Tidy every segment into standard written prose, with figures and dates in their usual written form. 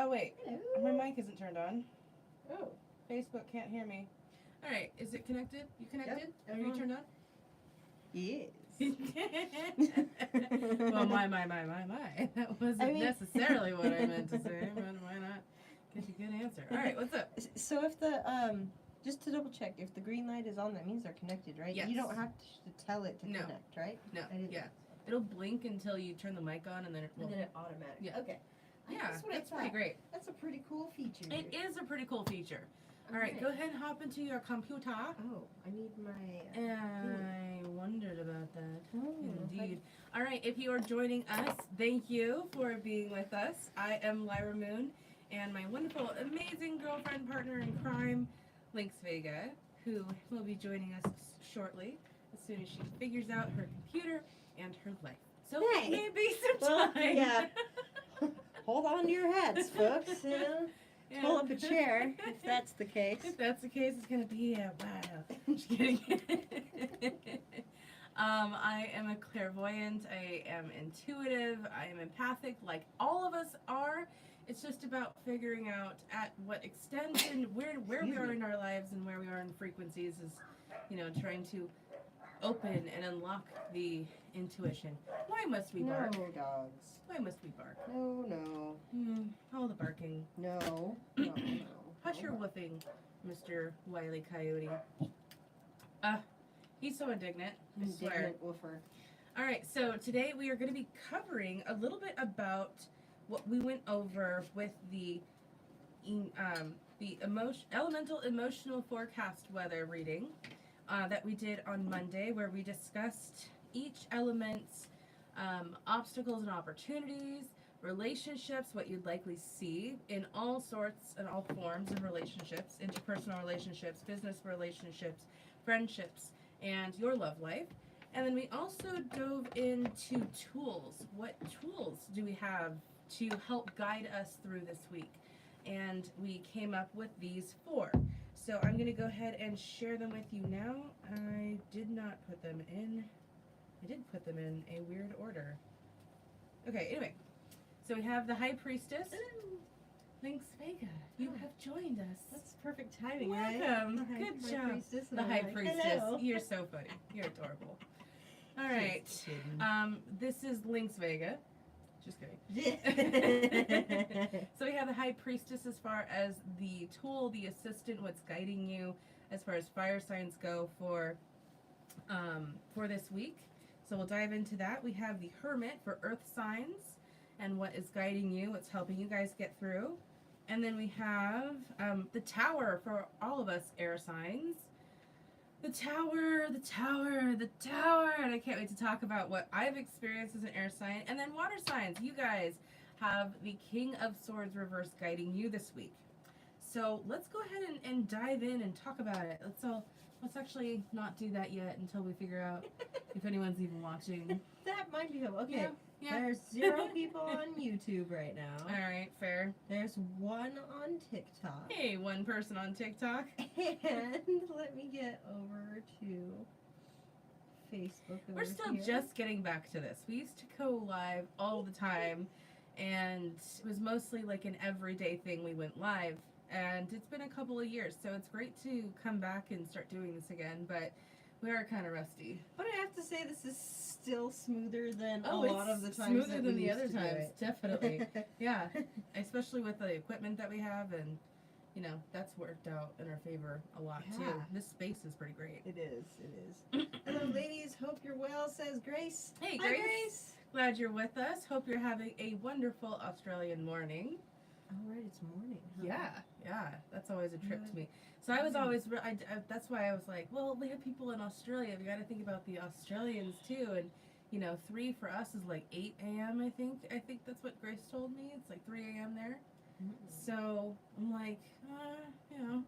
Oh, wait. Hello. My mic isn't turned on. Oh. Facebook can't hear me. All right. Is it connected? You connected? Yep, Are you turned on? Yes. Well, my. That wasn't necessarily what I meant to say, but why not get a good answer? All right, what's up? So if the just to double check, if the green light is on, that means they're connected, right? Yes. You don't have to tell it to No. connect, right? No, I didn't yeah. think so. It'll blink until you turn the mic on, and then it will. And then it automatically. Yeah. Okay. Yeah, That's what I that's pretty thought. great. That's a pretty cool feature. It is a pretty cool feature. All right, go ahead and hop into your computer. Oh, I need my. I wondered about that. Oh, Indeed. All right, if you are joining us, thank you for being with us. I am Lyra Moon, and my wonderful, amazing girlfriend, partner in crime, Lynx Vega, who will be joining us shortly as soon as she figures out her computer and her life. So Hey. maybe some Well, time. yeah. Hold on to your hats, folks. Yeah. Pull up a chair if that's the case. If that's the case, it's going to be a while. Just kidding. I am a clairvoyant. I am intuitive. I am empathic, like all of us are. It's just about figuring out at what extent and where we are in our lives and where we are in frequencies is, trying to open and unlock the intuition. Why must we bark? No, dogs. Why must we bark? No. All the barking. No. Hush your woofing, Mr. Wile E. Coyote. He's so indignant. I swear. Indignant woofer. All right, so today we are going to be covering a little bit about what we went over with the elemental emotional forecast weather reading that we did on Monday, where we discussed each element's obstacles and opportunities, relationships, what you'd likely see in all sorts and all forms of relationships, interpersonal relationships, business relationships, friendships, and your love life. And then we also dove into tools. What tools do we have to help guide us through this week? And we came up with these 4. So I'm going to go ahead and share them with you now. I did not put them in. I did put them in a weird order. Okay, anyway. So we have the High Priestess. Lynx Vega, you have joined us. That's perfect timing, Welcome. right? Good job. Priestess, The High Priestess. Hello. You're so funny. You're adorable. All right. Just kidding. This is Lynx Vega. Just kidding. Yeah. So we have the High Priestess as far as the tool, the assistant, what's guiding you as far as fire signs go for this week. So we'll dive into that. We have the Hermit for earth signs and what is guiding you, what's helping you guys get through. And then we have the Tower for all of us air signs. The Tower, and I can't wait to talk about what I've experienced as an air sign. And then water signs, you guys have the King of Swords reverse guiding you this week. So let's go ahead and dive in and talk about it. Let's actually not do that yet until we figure out if anyone's even watching. That might be okay. Yeah. There's 0 people on YouTube right now. All right, fair. There's 1 on TikTok. Hey, 1 person on TikTok. And let me get over to Facebook. We're still just getting back to this. We used to go live all the time, and it was mostly like an everyday thing. We went live, and it's been a couple of years, so it's great to come back and start doing this again, but we are kind of rusty. But I have to say, this is still smoother than a it's lot of the times. smoother that than we the used other to do times, it. definitely. Yeah, especially with the equipment that we have, and that's worked out in our favor a lot too. Yeah. This space is pretty great. It is. Hello, ladies. Hope you're well, says Grace. Hey, Hi, Grace. Grace. Glad you're with us. Hope you're having a wonderful Australian morning. All right, it's morning. Huh? Yeah, that's always a trip to me. So I was always, that's why I was like, well, we have people in Australia. We got to think about the Australians too. And 3 for us is like 8 a.m. I think that's what Grace told me. It's like 3 a.m. there. So I'm like,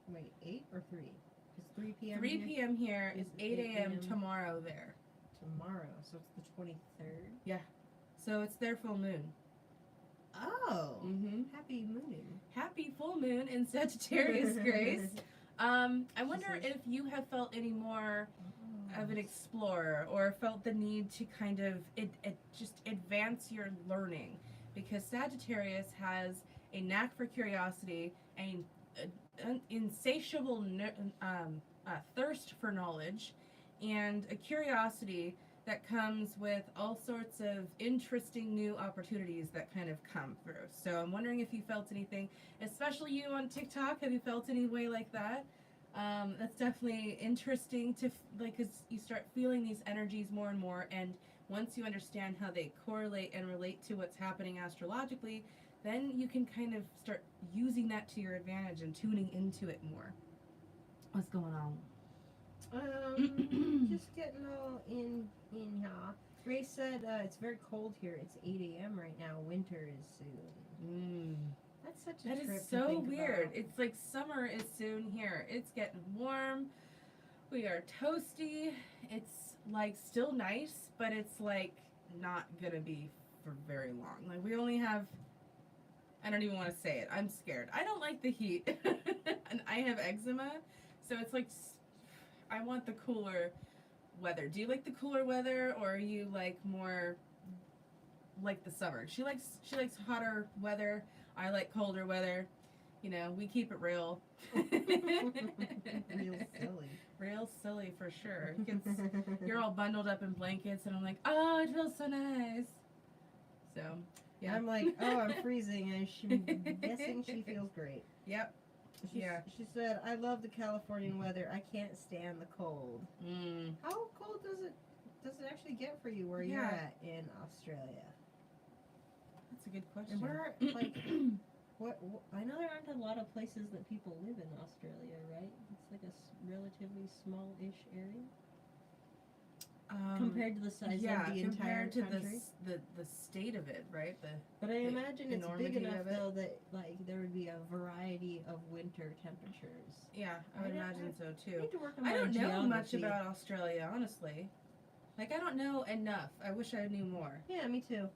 Wait, 8 or 3? It's 3 p.m. 3 here? p.m. here is 8 a.m. a.m. tomorrow there. Tomorrow, so it's the 23rd. Yeah. So it's their full moon. Oh. Mm-hmm. Happy mooning. Happy full moon in Sagittarius, Grace. I wonder if you have felt any more of an explorer or felt the need to kind of just advance your learning, because Sagittarius has a knack for curiosity, an insatiable thirst for knowledge, and a curiosity that comes with all sorts of interesting new opportunities that kind of come through. So I'm wondering if you felt anything, especially you on TikTok. Have you felt any way like that? That's definitely interesting to because you start feeling these energies more and more, and once you understand how they correlate and relate to what's happening astrologically, then you can kind of start using that to your advantage and tuning into it more. What's going on? Just getting all in here. Grace said it's very cold here. It's 8 a.m. right now. Winter is soon. That's such a That trip is to so think weird. about. It's like summer is soon here. It's getting warm. We are toasty. It's like still nice, but it's like not gonna be for very long. Like we only have. I don't even want to say it. I'm scared. I don't like the heat, and I have eczema, so it's like I want the cooler weather. Do you like the cooler weather, or are you like more like the summer? She likes hotter weather. I like colder weather. You know, we keep it real. Real silly. Real silly for sure. You're all bundled up in blankets, and I'm like, oh, it feels so nice. So, yeah. I'm like, oh, I'm freezing, and I'm guessing she feels great. Yep. She said, I love the Californian weather. I can't stand the cold. How cold does it actually get for you where you're at in Australia? That's a good question. And where, like, what, I know there aren't a lot of places that people live in Australia, right? It's like a relatively small-ish area. Compared to the size of the entire country. The state of it, right? But I imagine it's big enormity enough of it. though that like there would be a variety of winter temperatures. Yeah, I would imagine so I too. need to work on I my don't know much geography. about Australia, honestly. Like I don't know enough. I wish I knew more. Yeah, me too.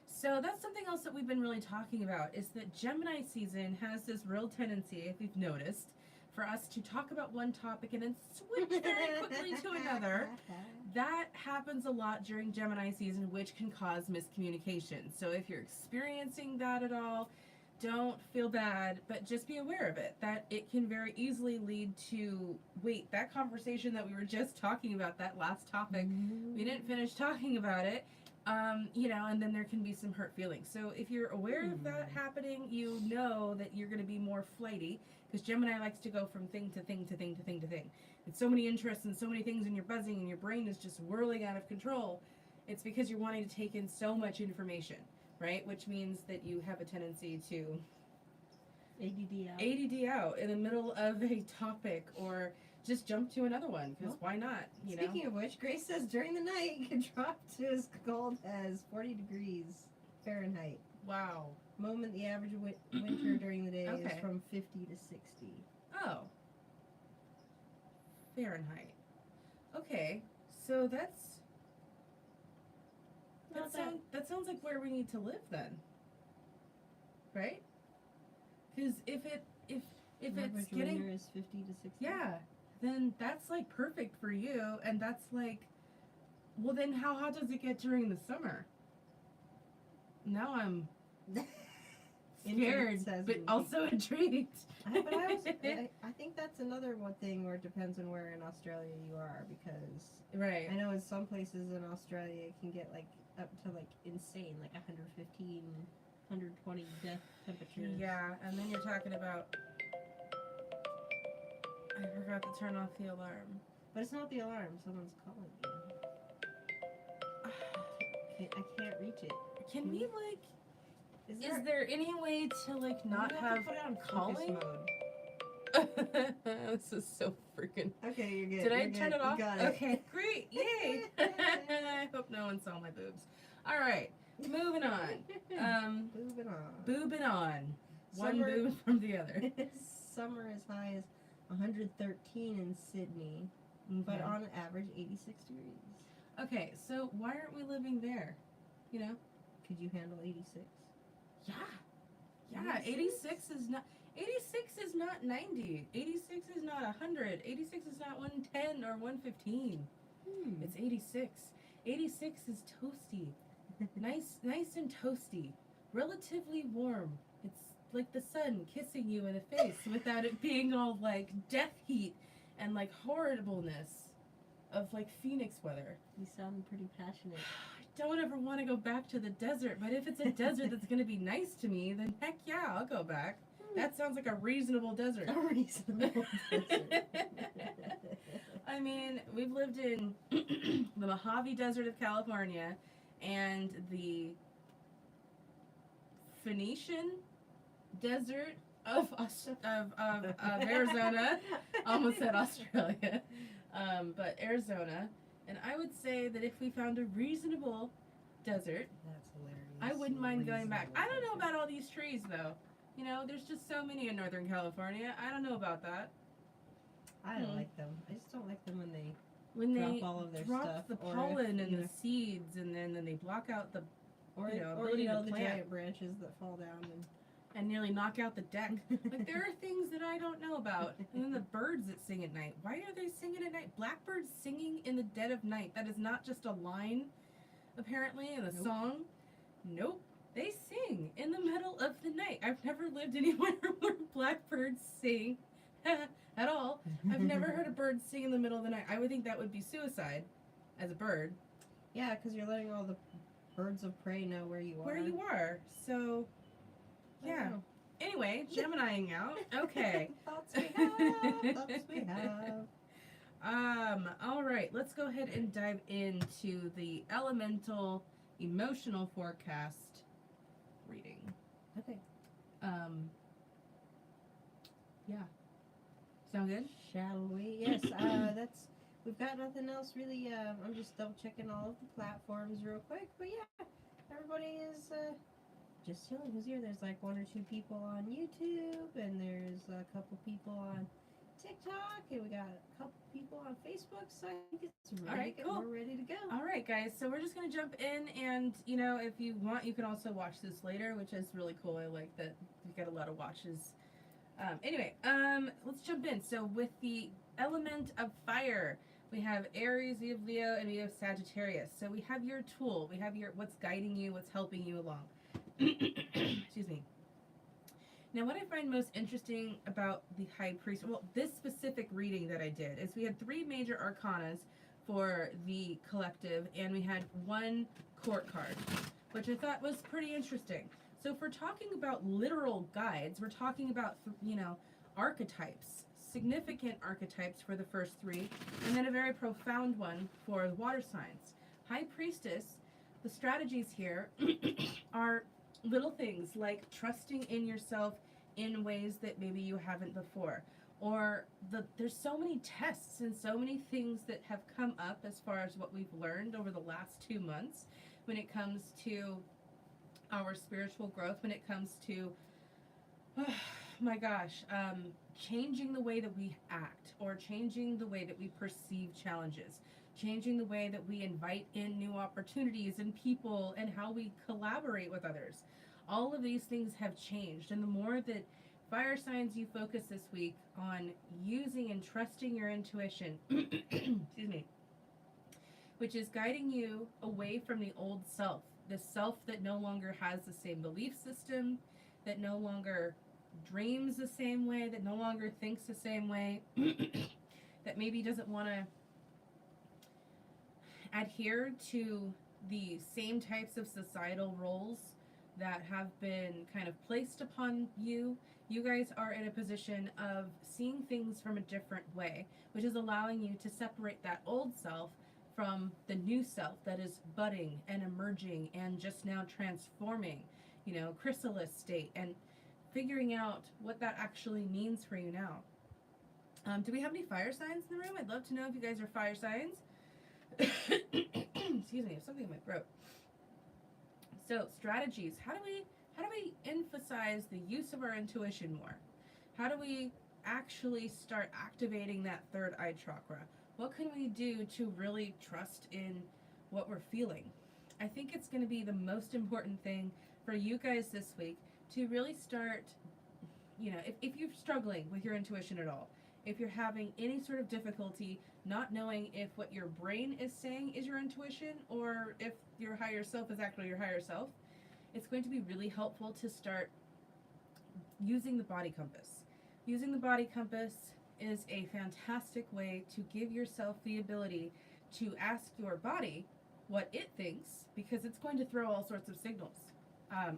So that's something else that we've been really talking about is that Gemini season has this real tendency, if you've noticed, for us to talk about one topic and then switch very quickly to another. That happens a lot during Gemini season, which can cause miscommunication. So if you're experiencing that at all, don't feel bad, but just be aware of it, that it can very easily lead to, wait, that conversation that we were just talking about, that last topic, we didn't finish talking about it, you know, and then there can be some hurt feelings. So if you're aware of that happening, you know that you're going to be more flighty, because Gemini likes to go from thing to thing to thing to thing to thing. It's so many interests and so many things, and you're buzzing, and your brain is just whirling out of control. It's because you're wanting to take in so much information, right? Which means that you have a tendency to ADD out in the middle of a topic, or just jump to another one, because why not? You know? Speaking of which, Grace says during the night it can drop to as cold as 40 degrees Fahrenheit. Wow. Moment the average winter during the day is Okay. from 50 to 60. Oh. Fahrenheit. Okay. So that sounds like where we need to live then. Right? Because if it's getting winter is 50 to 60. yeah, then that's like perfect for you, and that's like, well, then how hot does it get during the summer? Now I'm scared, but also intrigued. I think that's another one thing where it depends on where in Australia you are, because Right. I know in some places in Australia it can get like up to like insane, like 115, 120 death temperatures. Yeah, and then you're talking about. I forgot to turn off the alarm. But it's not the alarm. Someone's calling you. I can't reach it. Can we like? Is Is there any way to like not you have to put it on calling? focus mode? This is so freaking. Okay, you're good. Did I You're turn good. it off? You got it. Okay, great, yay! I hope no one saw my boobs. All right, moving on. Moving on. Boobing on. One Summer- boob from the other. Summer as high as 113 in Sydney, but Okay. on average 86 degrees. Okay, so why aren't we living there? You know? Could you handle 86? Yeah. Yeah, 86 is not 90. 86 is not 100. 86 is not 110 or 115. It's 86. 86 is toasty. nice and toasty. Relatively warm. It's like the sun kissing you in the face without it being all like death heat and like horribleness of like Phoenix weather. You sound pretty passionate. I don't ever want to go back to the desert, but if it's a desert that's going to be nice to me, then heck yeah, I'll go back. That sounds like a reasonable desert. A reasonable desert. I mean, we've lived in the Mojave Desert of California and the Phoenician Desert of Arizona. Almost said Australia. But Arizona. And I would say that if we found a reasonable desert, that's hilarious. I wouldn't mind going back. I don't know about all these trees, though. You know, there's just so many in Northern California. I don't know about that. I don't like them. I just don't like them when they drop all of their drop stuff, the or pollen if, and the seeds, and then they block out the or you know, or ability to the plant. giant branches that fall down and nearly knock out the deck. Like, there are things that I don't know about. And then the birds that sing at night. Why are they singing at night? Blackbirds singing in the dead of night. That is not just a line, apparently, in a song. Nope. They sing in the middle of the night. I've never lived anywhere where blackbirds sing at all. I've never heard a bird sing in the middle of the night. I would think that would be suicide as a bird. Yeah, because you're letting all the birds of prey know where you are. Where you are. So, yeah. Anyway, Geminiing out. Okay. Thoughts we have. Thoughts we have. All right. Let's go ahead and dive into the elemental emotional forecast reading. Okay. Yeah. Sound good? Shall we? Yes. We've got nothing else really. I'm just double checking all of the platforms real quick. But yeah, everybody is just chilling. Who's here? There's like 1 or 2 people on YouTube, and there's a couple people on TikTok, and we got a couple people on Facebook. So I think it's ready. All right, cool. We're ready to go. All right, guys. So we're just gonna jump in, and you know, if you want, you can also watch this later, which is really cool. I like that we get a lot of watches. Anyway, let's jump in. So with the element of fire, we have Aries, we have Leo, and we have Sagittarius. So we have your tool. We have your what's guiding you, what's helping you along. Excuse me. Now, what I find most interesting about the High Priest, well, this specific reading that I did, is we had 3 major arcanas for the collective, and we had 1 court card, which I thought was pretty interesting. So if we're talking about literal guides, we're talking about, you know, archetypes, significant archetypes for the first 3, and then a very profound one for the water signs. High Priestess, the strategies here are little things like trusting in yourself in ways that maybe you haven't before. Or there's so many tests and so many things that have come up as far as what we've learned over the last 2 months when it comes to our spiritual growth, when it comes to, oh my gosh, changing the way that we act, or changing the way that we perceive challenges, changing the way that we invite in new opportunities and people, and how we collaborate with others. All of these things have changed, and the more that fire signs you focus this week on using and trusting your intuition, excuse me, which is guiding you away from the old self, the self that no longer has the same belief system, that no longer dreams the same way, that no longer thinks the same way, that maybe doesn't want to adhere to the same types of societal roles that have been kind of placed upon you. You guys are in a position of seeing things from a different way, which is allowing you to separate that old self from the new self that is budding and emerging and just now transforming, you know, chrysalis state, and figuring out what that actually means for you now. Do we have any fire signs in the room? I'd love to know if you guys are fire signs. Excuse me, I have something in my throat. So strategies. How do we emphasize the use of our intuition more? How do we actually start activating that third eye chakra? What can we do to really trust in what we're feeling? I think it's going to be the most important thing for you guys this week to really start, you know, if you're struggling with your intuition at all, if you're having any sort of difficulty not knowing if what your brain is saying is your intuition or if your higher self is actually your higher self, it's going to be really helpful to start using the body compass. Using the body compass is a fantastic way to give yourself the ability to ask your body what it thinks, because it's going to throw all sorts of signals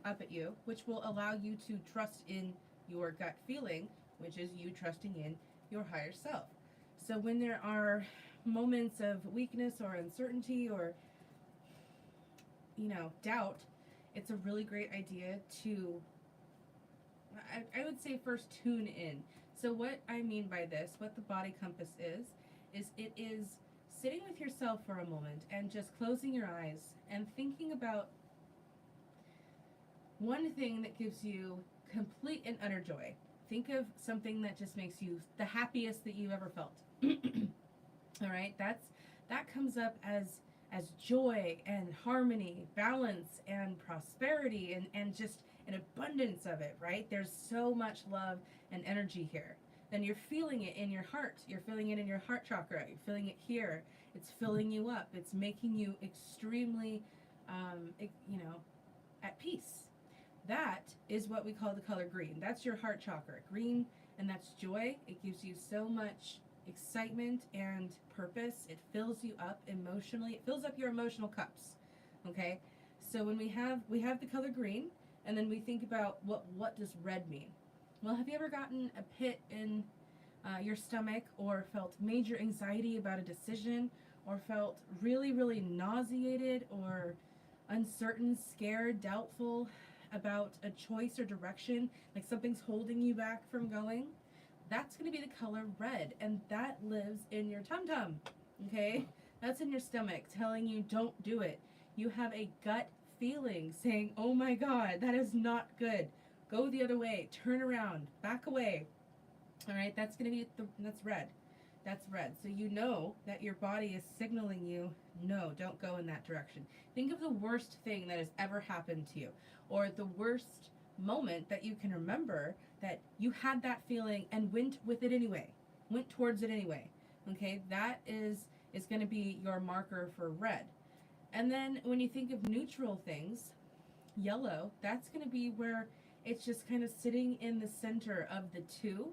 up at you, which will allow you to trust in your gut feeling, which is you trusting in your higher self. So when there are moments of weakness or uncertainty or, doubt, it's a really great idea to, I would say, first tune in. So what I mean by this, what the body compass is it is sitting with yourself for a moment and just closing your eyes and thinking about one thing that gives you complete and utter joy. Think of something that just makes you the happiest that you've ever felt. All right, that comes up as joy and harmony, balance and prosperity, and just an abundance of it, right? There's so much love and energy here. Then you're feeling it in your heart. You're feeling it in your heart chakra. You're feeling it here. It's filling you up. It's making you extremely, at peace. That is what we call the color green. That's your heart chakra. Green, and that's joy. It gives you so much excitement and purpose. It fills you up emotionally. It fills up your emotional cups. Okay? So when we have the color green, and then we think about what does red mean? Well, have you ever gotten a pit in your stomach, or felt major anxiety about a decision, or felt really, really nauseated or uncertain, scared, doubtful about a choice or direction, like something's holding you back from going? That's going to be the color red, and that lives in your tum-tum, okay? That's in your stomach telling you don't do it. You have a gut feeling saying, oh my God, that is not good. Go the other way, turn around, back away. All right, that's going to be, that's red. That's red. So you know that your body is signaling you, no, don't go in that direction. Think of the worst thing that has ever happened to you, or the worst moment that you can remember that you had that feeling and went with it anyway, went towards it anyway. Okay, that is going to be your marker for red. And then when you think of neutral things, yellow, that's going to be where it's just kind of sitting in the center of the two.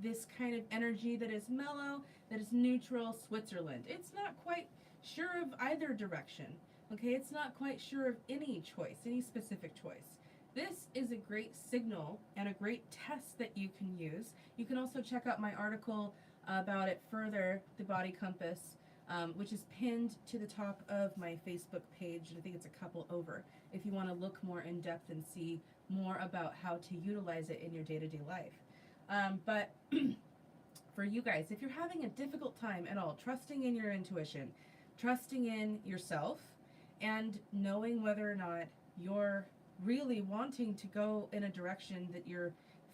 This kind of energy that is mellow, that is neutral, Switzerland. It's not quite sure of either direction. Okay, it's not quite sure of any choice, any specific choice. This is a great signal and a great test that you can use. You can also check out my article about it further, the body compass, which is pinned to the top of my Facebook page. I think it's a couple over, if you want to look more in depth and see more about how to utilize it in your day-to-day life. But for you guys, if you're having a difficult time at all trusting in your intuition, trusting in yourself, and knowing whether or not you're really wanting to go in a direction that you're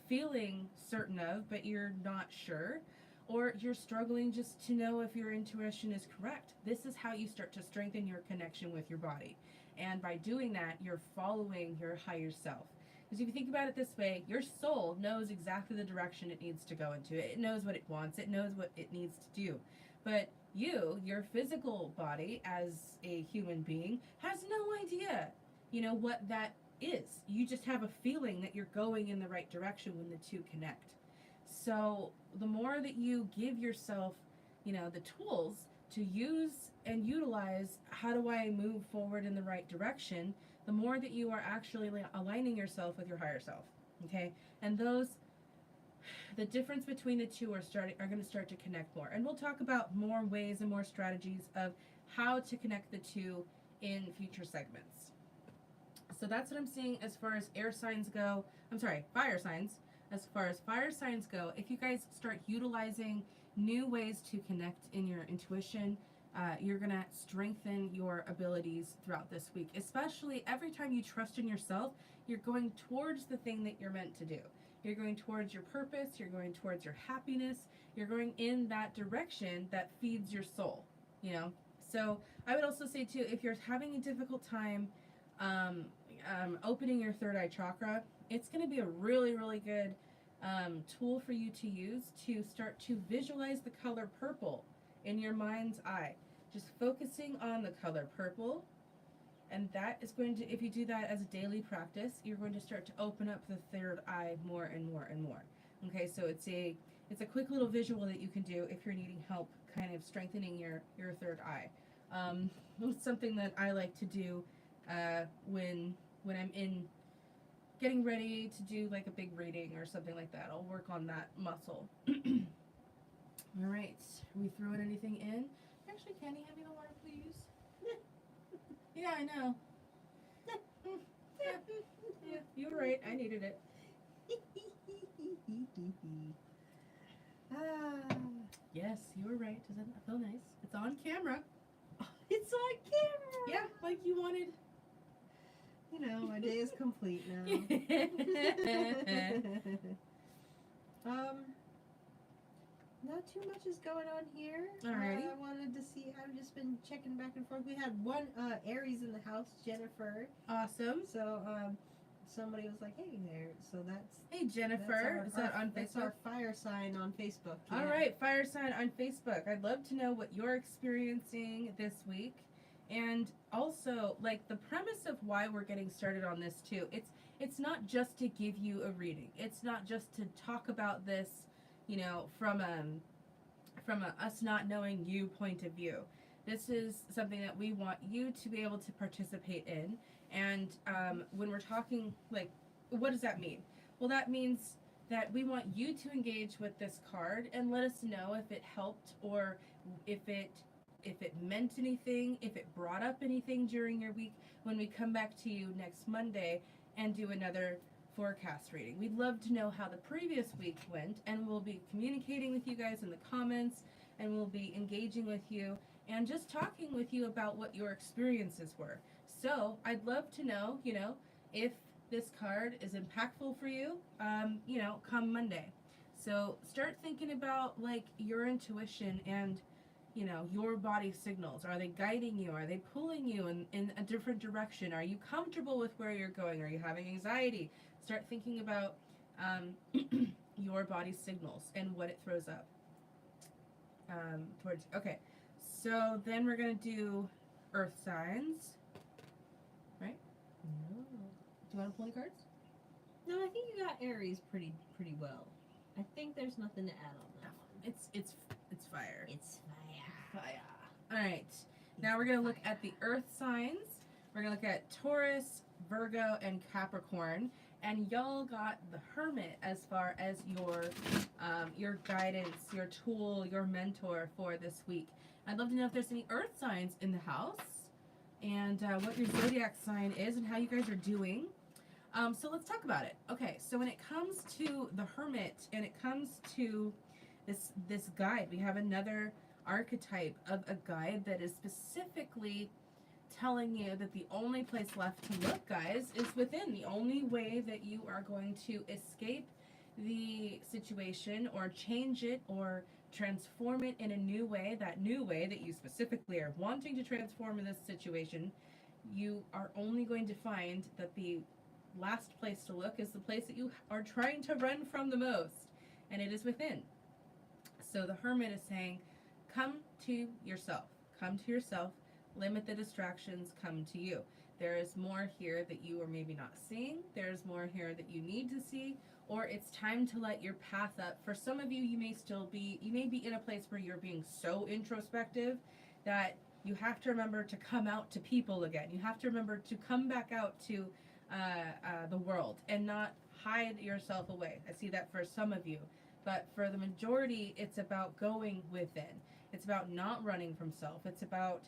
feeling certain of, but you're not sure, or you're struggling just to know if your intuition is correct, this is how you start to strengthen your connection with your body. And by doing that, you're following your higher self. Because if you think about it this way, your soul knows exactly the direction it needs to go into. It knows what it wants. It knows what it needs to do. But you, your physical body as a human being, has no idea, what that is. You just have a feeling that you're going in the right direction when the two connect. So the more that you give yourself, the tools to use and utilize, how do I move forward in the right direction, the more that you are actually aligning yourself with your higher self. Okay? And the difference between the two are going to start to connect more. And we'll talk about more ways and more strategies of how to connect the two in future segments. So that's what I'm seeing as far as fire signs. As far as fire signs go, if you guys start utilizing new ways to connect in your intuition, you're going to strengthen your abilities throughout this week. Especially every time you trust in yourself, you're going towards the thing that you're meant to do. You're going towards your purpose, you're going towards your happiness, you're going in that direction that feeds your soul, So I would also say too, if you're having a difficult time opening your third eye chakra, it's going to be a really, really good tool for you to use to start to visualize the color purple in your mind's eye. Just focusing on the color purple And that is going to, if you do that as a daily practice, you're going to start to open up the third eye more and more and more. Okay, so it's a quick little visual that you can do if you're needing help kind of strengthening your third eye. It's something that I like to do when I'm in getting ready to do like a big reading or something like that. I'll work on that muscle. All right, are we throwing anything in? Actually, Candy, have me the water, please? Yeah, I know. Yeah, you were right. I needed it. Yes, you were right. Doesn't that feel nice? It's on camera. It's on camera. Yeah, like you wanted. You know, my day is complete now. Not too much is going on here. Alrighty. I wanted to see. I've just been checking back and forth. We had one Aries in the house, Jennifer. Awesome. So somebody was like, "Hey there." So that's. Hey Jennifer, is that on That's Facebook? our fire sign on Facebook. Yeah. All right, fire sign on Facebook. I'd love to know what you're experiencing this week, and also like the premise of why we're getting started on this too. It's not just to give you a reading. It's not just to talk about this, you know, from a us not knowing you point of view. This is something that we want you to be able to participate in. And when we're talking, like, what does that mean? Well, that means that we want you to engage with this card and let us know if it helped or if it meant anything, if it brought up anything during your week when we come back to you next Monday and do another forecast reading. We'd love to know how the previous week went, and we'll be communicating with you guys in the comments, and we'll be engaging with you and just talking with you about what your experiences were. So I'd love to know, you know, if this card is impactful for you, you know, come Monday. So start thinking about like your intuition and, you know, your body signals. Are they guiding you? Are they pulling you in a different direction? Are you comfortable with where you're going? Are you having anxiety? Start thinking about your body signals and what it throws up towards you. Okay, so then we're going to do earth signs, right? No. Do you want to pull any cards? No, I think you got Aries pretty well. I think there's nothing to add on that one. It's fire. It's Fire. All right. Now we're going to look at the earth signs. We're going to look at Taurus, Virgo, and Capricorn. And y'all got the Hermit as far as your guidance, your tool, your mentor for this week. I'd love to know if there's any earth signs in the house and what your zodiac sign is and how you guys are doing. So let's talk about it. Okay, so when it comes to the Hermit and it comes to this guide, we have another archetype of a guide that is specifically telling you that the only place left to look, guys, is within. The only way that you are going to escape the situation or change it or transform it in a new way, that new way that you specifically are wanting to transform in this situation, you are only going to find that the last place to look is the place that you are trying to run from the most, and it is within. So the Hermit is saying, come to yourself. Come to yourself. Limit the distractions. Come to you. There is more here that you are maybe not seeing. There's more here that you need to see. Or it's time to let your path up. For some of you, you may be in a place where you're being so introspective that you have to remember to come out to people again. You have to remember to come back out to the world and not hide yourself away. I see that for some of you. But for the majority, it's about going within. It's about not running from self. It's about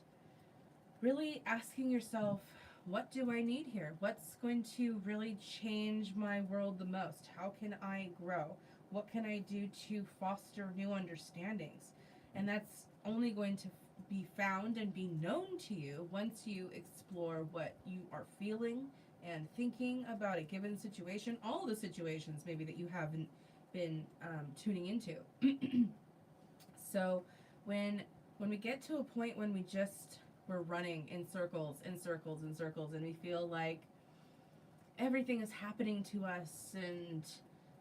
really asking yourself, what do I need here? What's going to really change my world the most? How can I grow? What can I do to foster new understandings? And that's only going to be found and be known to you once you explore what you are feeling and thinking about a given situation, all the situations maybe that you haven't been tuning into. So when we get to a point when we're running in circles and circles and circles, and we feel like everything is happening to us, and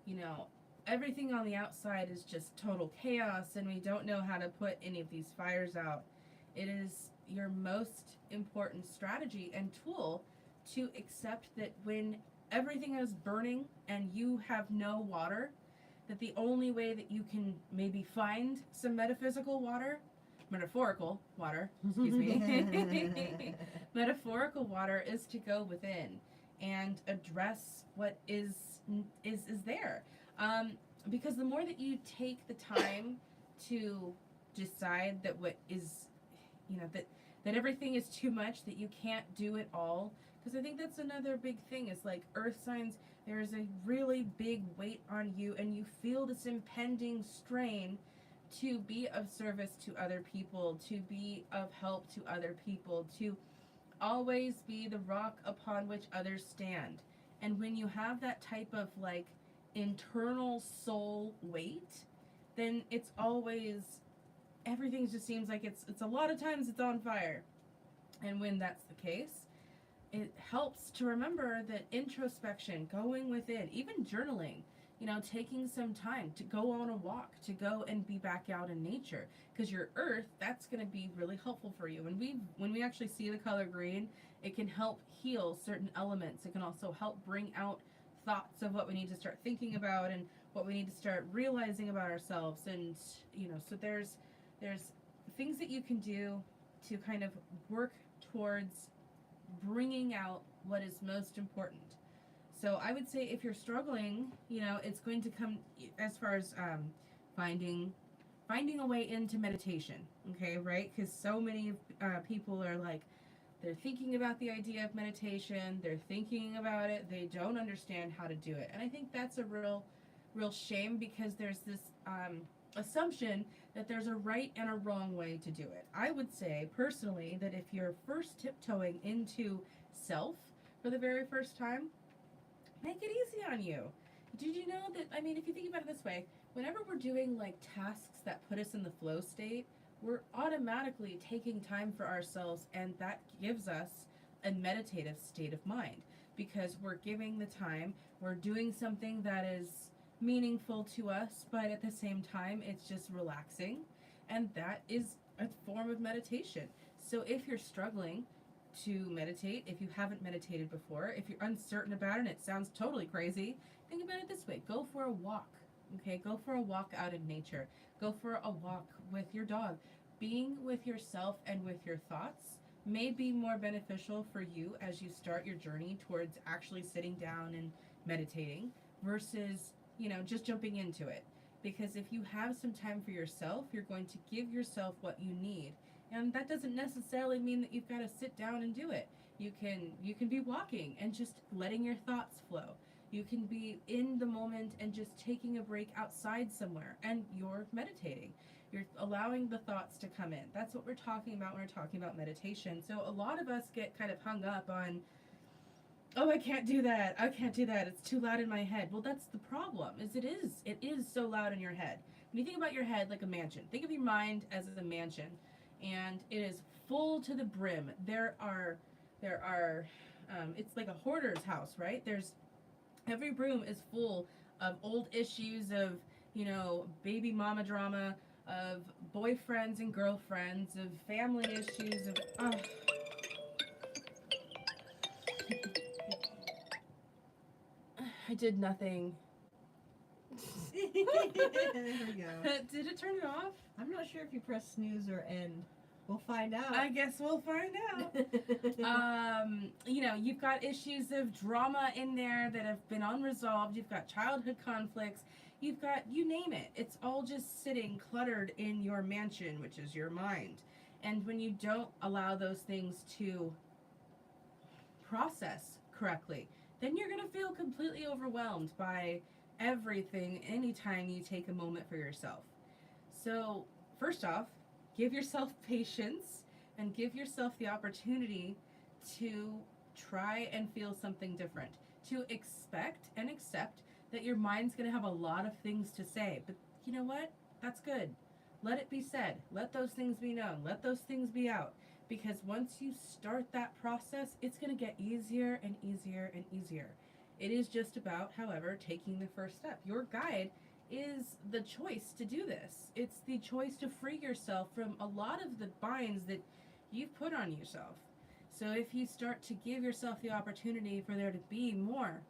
you know, everything on the outside is just total chaos, and we don't know how to put any of these fires out, it is your most important strategy and tool to accept that when everything is burning and you have no water, that the only way that you can maybe find some metaphorical water, excuse me, metaphorical water is to go within and address what is there. Because the more that you take the time to decide that what is, that everything is too much, that you can't do it all. Because I think that's another big thing is like earth signs, there is a really big weight on you and you feel this impending strain to be of service to other people, to be of help to other people, to always be the rock upon which others stand. And when you have that type of like internal soul weight, then it's always, everything just seems like it's a lot of times it's on fire. And when that's the case, it helps to remember that introspection, going within, even journaling, taking some time to go on a walk, to go and be back out in nature, because your earth, that's going to be really helpful for you. When we actually see the color green, it can help heal certain elements. It can also help bring out thoughts of what we need to start thinking about and what we need to start realizing about ourselves. And so there's things that you can do to kind of work towards bringing out what is most important. So I would say if you're struggling, it's going to come as far as finding a way into meditation, okay, right? Because so many people are like, they're thinking about the idea of meditation, they're thinking about it, they don't understand how to do it. And I think that's a real shame, because there's this assumption that there's a right and a wrong way to do it. I would say personally that if you're first tiptoeing into self for the very first time, make it easy on you. Did you know that, if you think about it this way, whenever we're doing like tasks that put us in the flow state, we're automatically taking time for ourselves, and that gives us a meditative state of mind, because we're giving the time, we're doing something that is meaningful to us, but at the same time it's just relaxing, and that is a form of meditation. So if you're struggling to meditate, if you haven't meditated before, if you're uncertain about it and it sounds totally crazy, think about it this way: go for a walk. Okay, go for a walk out in nature, go for a walk with your dog. Being with yourself and with your thoughts may be more beneficial for you as you start your journey towards actually sitting down and meditating versus just jumping into it. Because if you have some time for yourself, you're going to give yourself what you need. And that doesn't necessarily mean that you've got to sit down and do it. You can be walking and just letting your thoughts flow. You can be in the moment and just taking a break outside somewhere and you're meditating. You're allowing the thoughts to come in. That's what we're talking about when we're talking about meditation. So a lot of us get kind of hung up on, oh, I can't do that. It's too loud in my head. Well, that's the problem. It is so loud in your head. When you think about your head like a mansion, think of your mind as a mansion, and it is full to the brim. There are it's like a hoarder's house, right? Every room is full of old issues of, baby mama drama, of boyfriends and girlfriends, of family issues, of I did nothing. There we go. Did it turn it off? I'm not sure if you press snooze or end. We'll find out. I guess we'll find out. You've got issues of drama in there that have been unresolved. You've got childhood conflicts. You've got, you name it. It's all just sitting cluttered in your mansion, which is your mind. And when you don't allow those things to process correctly, then you're going to feel completely overwhelmed by everything anytime you take a moment for yourself. So, first off, give yourself patience and give yourself the opportunity to try and feel something different. To expect and accept that your mind's going to have a lot of things to say. But you know what? That's good. Let it be said. Let those things be known. Let those things be out. Because once you start that process, it's going to get easier and easier and easier. It is just about, however, taking the first step. Your guide is the choice to do this. It's the choice to free yourself from a lot of the binds that you've put on yourself. So if you start to give yourself the opportunity for there to be more,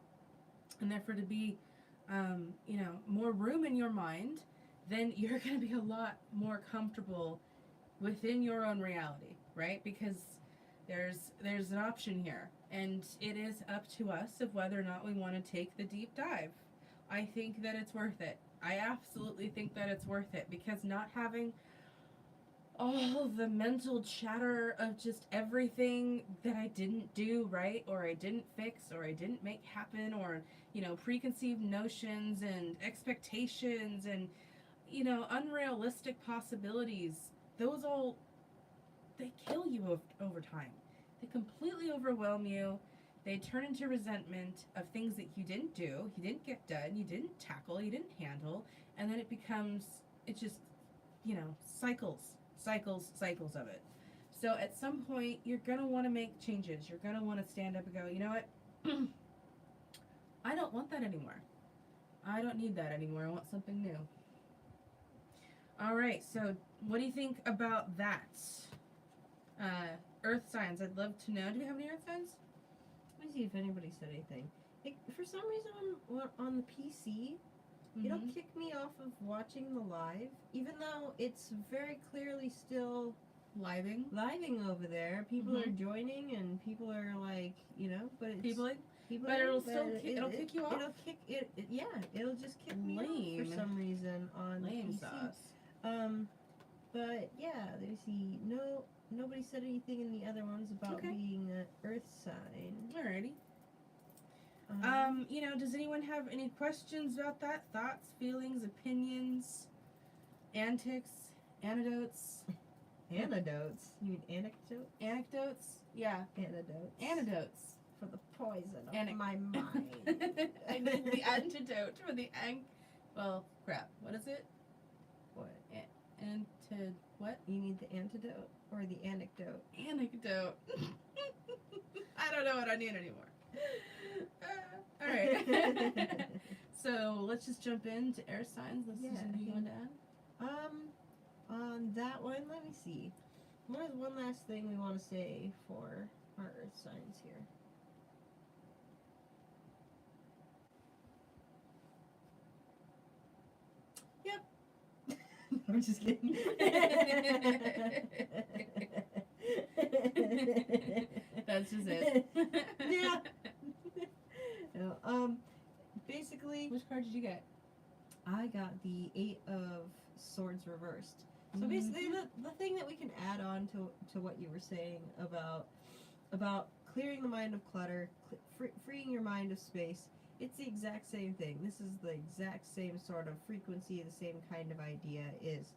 and therefore to be, more room in your mind, then you're going to be a lot more comfortable within your own reality, right? Because there's an option here, and it is up to us of whether or not we want to take the deep dive. I think that it's worth it. I absolutely think that it's worth it, because not having all the mental chatter of just everything that I didn't do right, or I didn't fix, or I didn't make happen, or preconceived notions and expectations and unrealistic possibilities, those all, they kill you over time. They completely overwhelm you. They turn into resentment of things that you didn't do, you didn't get done, you didn't tackle, you didn't handle, and then it just, cycles of it. So at some point, you're going to want to make changes. You're going to want to stand up and go, you know what? I don't want that anymore. I don't need that anymore. I want something new. All right, so what do you think about that? Earth signs. I'd love to know. Do we have any earth signs? Let me see if anybody said anything. For some reason, on the PC, it'll kick me off of watching the live, even though it's very clearly still living over there. People are joining, and people are like, but it's people. But it'll still it'll kick you off. It'll just kick me off for some reason on lame the PC. sauce. But yeah, let me see. Nobody said anything in the other ones about being an earth sign. Alrighty. Does anyone have any questions about that? Thoughts, feelings, opinions, antics, anecdotes? Anecdotes? You mean anecdote? Anecdotes? Yeah. Anecdotes. For the poison of my mind. I need the antidote for the well, crap. What is it? What? What? You need the antidote or the anecdote? Anecdote. I don't know what I need anymore. All right. So let's just jump into air signs. Let's just you want to add? On that one, let me see. What is one last thing we want to say for our earth signs here? Yep. I'm just kidding. That's just it. Yeah. No, basically, which card did you get? I got the 8 of Swords reversed. So basically, the thing that we can add on to what you were saying about clearing the mind of clutter, freeing your mind of space, it's the exact same thing. This is the exact same sort of frequency, the same kind of idea is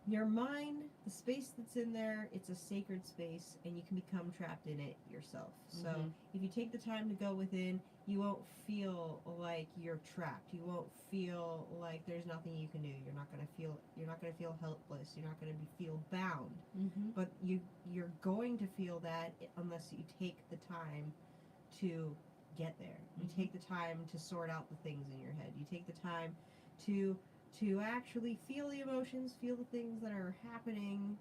your mind, the space that's in there, it's a sacred space, and you can become trapped in it yourself. So if you take the time to go within, you won't feel like you're trapped. You won't feel like there's nothing you can do. You're not gonna feel helpless. You're not gonna feel bound. But you're going to feel that unless you take the time to get there. You take the time to sort out the things in your head. You take the time to actually feel the emotions, feel the things that are happening,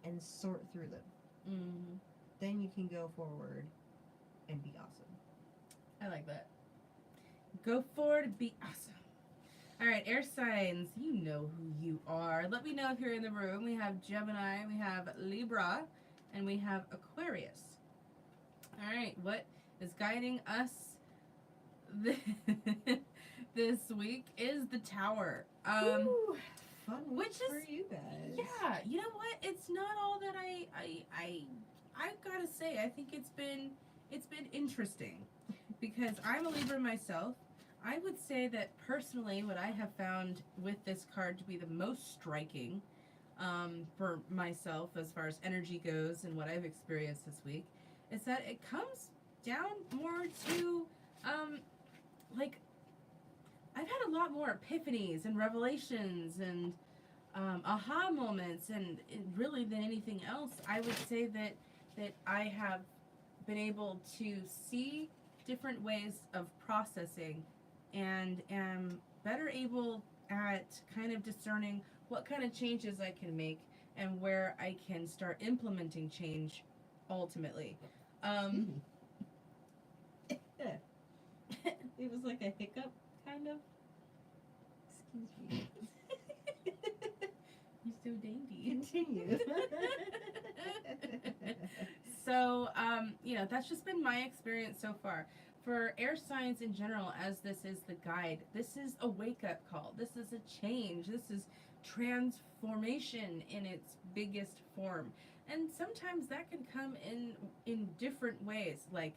and sort through them. Then you can go forward and be awesome. I like that. Go forward and be awesome. All right, air signs, you know who you are. Let me know if you're in the room. We have Gemini, we have Libra, and we have Aquarius. All right, what is guiding us this week is the Tower. Ooh, fun week which for is you guys. Yeah, you know what? It's not all that I've got to say. I think it's been interesting because I'm a Libra myself. I would say that personally, what I have found with this card to be the most striking for myself as far as energy goes and what I've experienced this week is that it comes down more to like I've had a lot more epiphanies and revelations and aha moments, and really than anything else, I would say that I have been able to see different ways of processing and am better able at kind of discerning what kind of changes I can make and where I can start implementing change ultimately. It was like a hiccup, kind of. Excuse me. You're so dainty. Continue. So, that's just been my experience so far. For air signs in general, as this is the guide, this is a wake up call. This is a change. This is transformation in its biggest form. And sometimes that can come in different ways, like,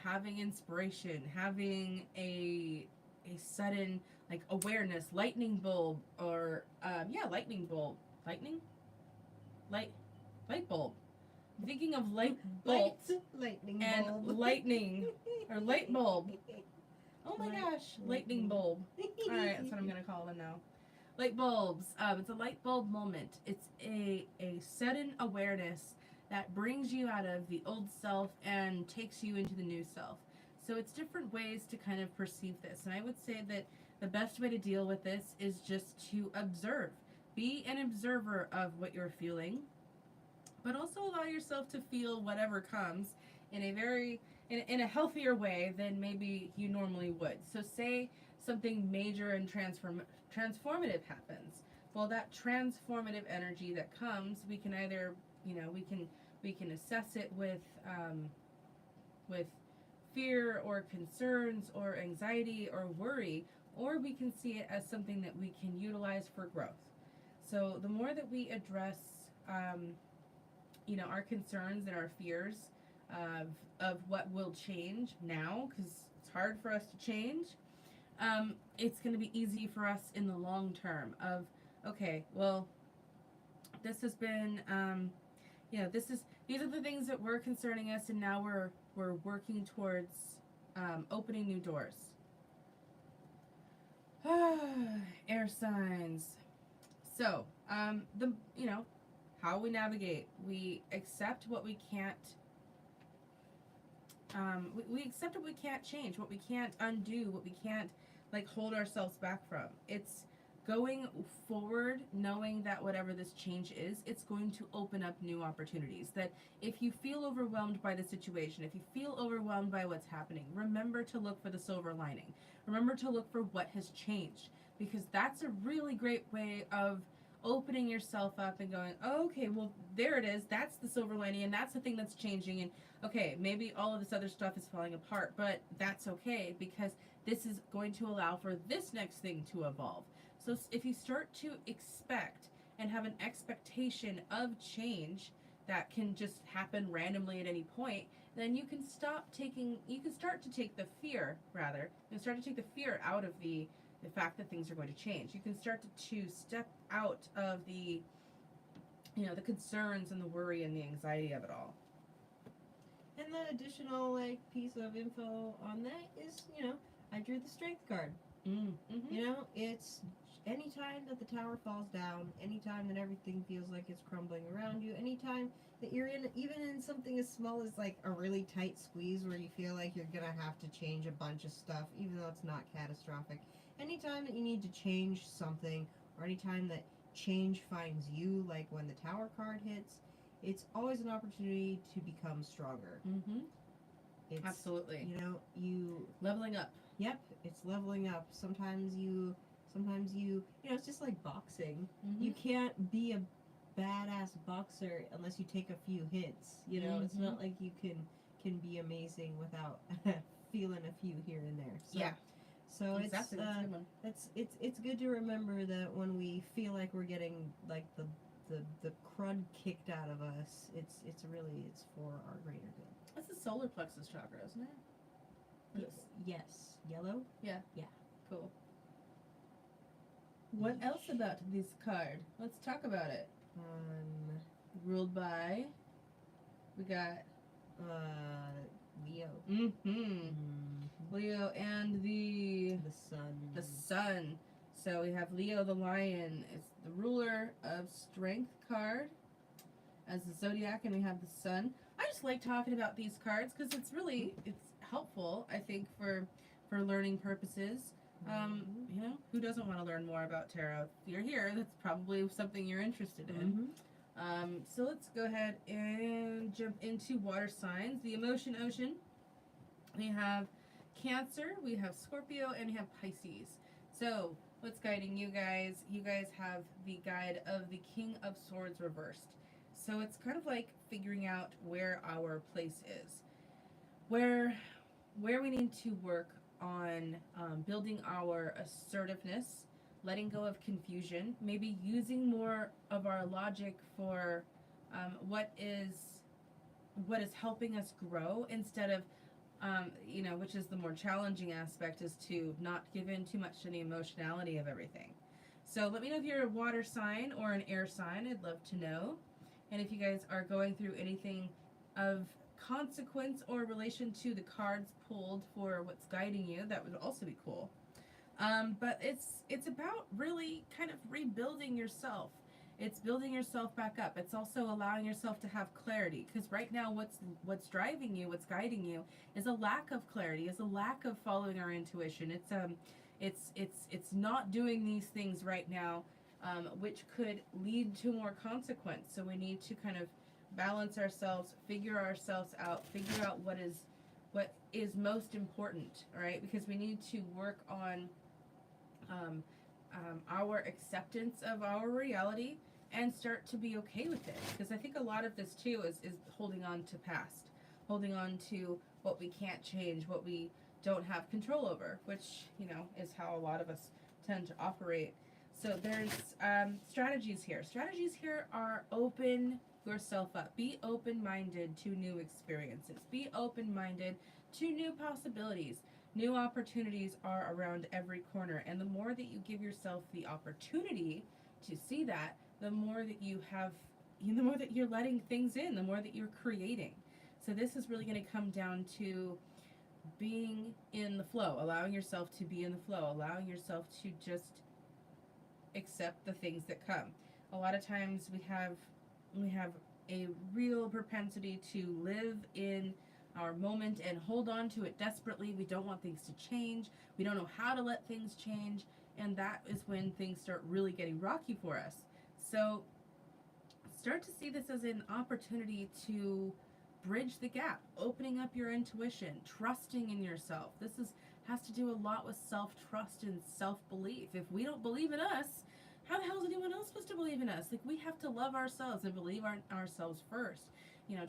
having inspiration, having a sudden like awareness, lightning bulb, or lightning bulb, lightning, light bulb. I'm thinking of light bolts Lightning and bulb. lightning or light bulb. Oh my gosh, lightning bulb. All right, that's what I'm gonna call them now. Light bulbs. It's a light bulb moment. It's a sudden awareness that brings you out of the old self and takes you into the new self. So it's different ways to kind of perceive this. And I would say that the best way to deal with this is just to observe. Be an observer of what you're feeling, but also allow yourself to feel whatever comes in a in a healthier way than maybe you normally would. So say something major and transformative happens. Well, that transformative energy that comes, we can either, we can assess it with fear or concerns or anxiety or worry, or we can see it as something that we can utilize for growth. So the more that we address, our concerns and our fears of what will change now, because it's hard for us to change, it's going to be easy for us in the long term of, okay, well, this has been, these are the things that were concerning us, and now we're working towards opening new doors. Air signs. So, how we navigate. We accept what we can't. We accept what we can't change, what we can't undo, what we can't hold ourselves back from. It's going forward, knowing that whatever this change is, it's going to open up new opportunities. That if you feel overwhelmed by the situation, if you feel overwhelmed by what's happening, remember to look for the silver lining. Remember to look for what has changed, because that's a really great way of opening yourself up and going, oh, okay, well, there it is. That's the silver lining, and that's the thing that's changing. And okay, maybe all of this other stuff is falling apart, but that's okay, because this is going to allow for this next thing to evolve. So if you start to expect and have an expectation of change that can just happen randomly at any point, then you can start to take the fear, out of the fact that things are going to change. You can start to step out of the concerns and the worry and the anxiety of it all. And the additional piece of info on that is, I drew the strength card. Mm-hmm. It's anytime that the tower falls down, anytime that everything feels like it's crumbling around you, anytime that you're even in something as small as a really tight squeeze where you feel like you're gonna have to change a bunch of stuff, even though it's not catastrophic. Anytime that you need to change something, or anytime that change finds you, like when the tower card hits, it's always an opportunity to become stronger. Mm-hmm. Absolutely. You leveling up. Yep, it's leveling up. Sometimes you it's just like boxing. Mm-hmm. You can't be a badass boxer unless you take a few hits. Mm-hmm. It's not like you can be amazing without feeling a few here and there. So, yeah. So exactly. it's good to remember that when we feel like we're getting the crud kicked out of us, it's for our greater good. That's the solar plexus chakra, isn't it? Yes. Yellow? Yeah. Yeah. Cool. What else about this card? Let's talk about it. Ruled by. We got. Leo. Mm-hmm. Leo and the sun. The sun. So we have Leo the lion. It's the ruler of strength card as the zodiac, and we have the sun. I just like talking about these cards because it's helpful, I think, for learning purposes. Who doesn't want to learn more about tarot? If you're here, that's probably something you're interested in. So let's go ahead and jump into water signs. The emotion ocean. We have Cancer, we have Scorpio, and we have Pisces. So, what's guiding you guys? You guys have the guide of the King of Swords reversed. So, it's kind of like figuring out where our place is, where where we need to work on building our assertiveness, letting go of confusion, maybe using more of our logic for what is helping us grow instead of which is the more challenging aspect, is to not give in too much to the emotionality of everything. So let me know if you're a water sign or an air sign. I'd love to know. And if you guys are going through anything of consequence or relation to the cards pulled for what's guiding you, that would also be cool. But it's about really kind of rebuilding yourself. It's building yourself back up. It's also allowing yourself to have clarity, because right now what's driving you, what's guiding you, is a lack of clarity, is a lack of following our intuition. It's not doing these things right now, which could lead to more consequence. So we need to kind of balance ourselves, figure ourselves out, figure out what is most important, right? Because we need to work on our acceptance of our reality and start to be okay with it. Because I think a lot of this too is holding on to past, holding on to what we can't change, what we don't have control over, which, is how a lot of us tend to operate. So there's strategies here. Strategies here are open yourself up. Be open-minded to new experiences. Be open-minded to new possibilities. New opportunities are around every corner, and the more that you give yourself the opportunity to see that, the more that the more that you're letting things in, the more that you're creating. So this is really going to come down to being in the flow, allowing yourself to be in the flow, allowing yourself to just accept the things that come. A lot of times we have a real propensity to live in our moment and hold on to it desperately. We don't want things to change. We don't know how to let things change, and that is when things start really getting rocky for us. So start to see this as an opportunity to bridge the gap, opening up your intuition, trusting in yourself. Has to do a lot with self-trust and self-belief. If we don't believe in us, how the hell is anyone else supposed to believe in us? Like, we have to love ourselves and believe ourselves first.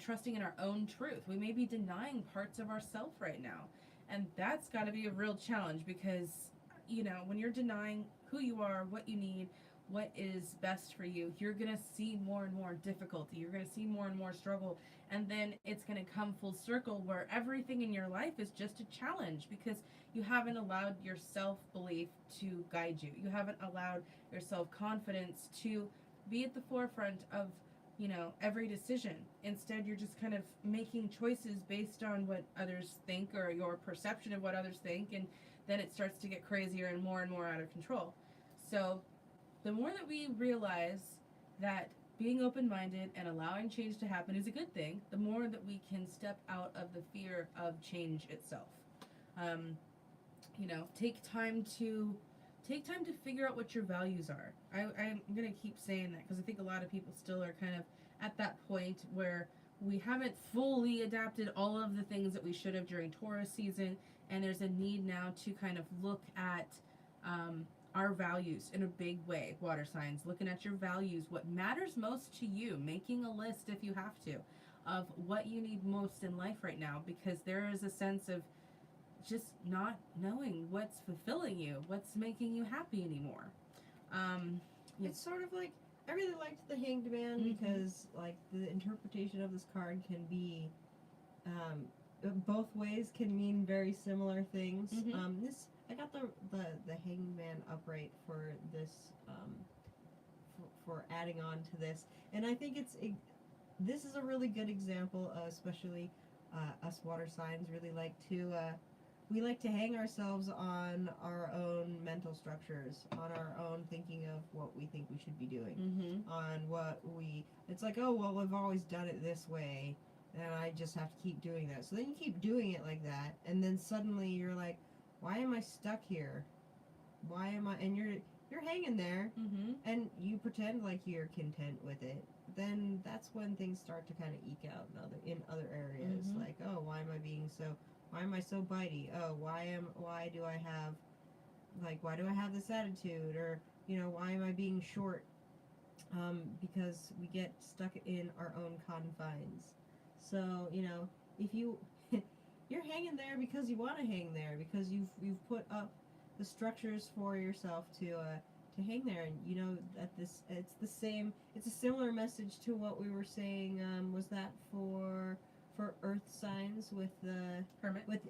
Trusting in our own truth. We may be denying parts of ourselves right now. And that's got to be a real challenge, because, when you're denying who you are, what you need, what is best for you, you're going to see more and more difficulty. You're going to see more and more struggle. And then it's going to come full circle where everything in your life is just a challenge, because you haven't allowed your self-belief to guide you. You haven't allowed your self-confidence to be at the forefront of every decision. Instead, you're just kind of making choices based on what others think, or your perception of what others think, and then it starts to get crazier and more out of control. So the more that we realize that being open-minded and allowing change to happen is a good thing, the more that we can step out of the fear of change itself. Take time to figure out what your values are. I'm going to keep saying that, because I think a lot of people still are kind of at that point where we haven't fully adapted all of the things that we should have during Taurus season, and there's a need now to kind of look at our values in a big way. Water signs, looking at your values, what matters most to you, making a list if you have to, of what you need most in life right now, because there is a sense of just not knowing what's fulfilling you, what's making you happy anymore. It's sort of like, I really liked the Hanged Man, because like the interpretation of this card can be both ways, can mean very similar things. I got the Hanged Man upright for this for adding on to this, and I think this is a really good example, especially us water signs really like to we like to hang ourselves on our own mental structures, on our own thinking of what we think we should be doing, on it's like, oh, well, we've always done it this way, and I just have to keep doing that. So then you keep doing it like that, and then suddenly you're like, why am I stuck here? Why am I, and you're you're hanging there Mm-hmm. and you pretend like you're content with it, then that's when things start to kind of eke out in other areas. Mhm. Like, oh, why am I so bitey? Oh, why do I have this attitude? Or, why am I being short? Because we get stuck in our own confines. So, if you're hanging there because you want to hang there, because you've put up the structures for yourself to hang there, and that it's a similar message to what we were saying. Was that for earth signs with the Hermit. with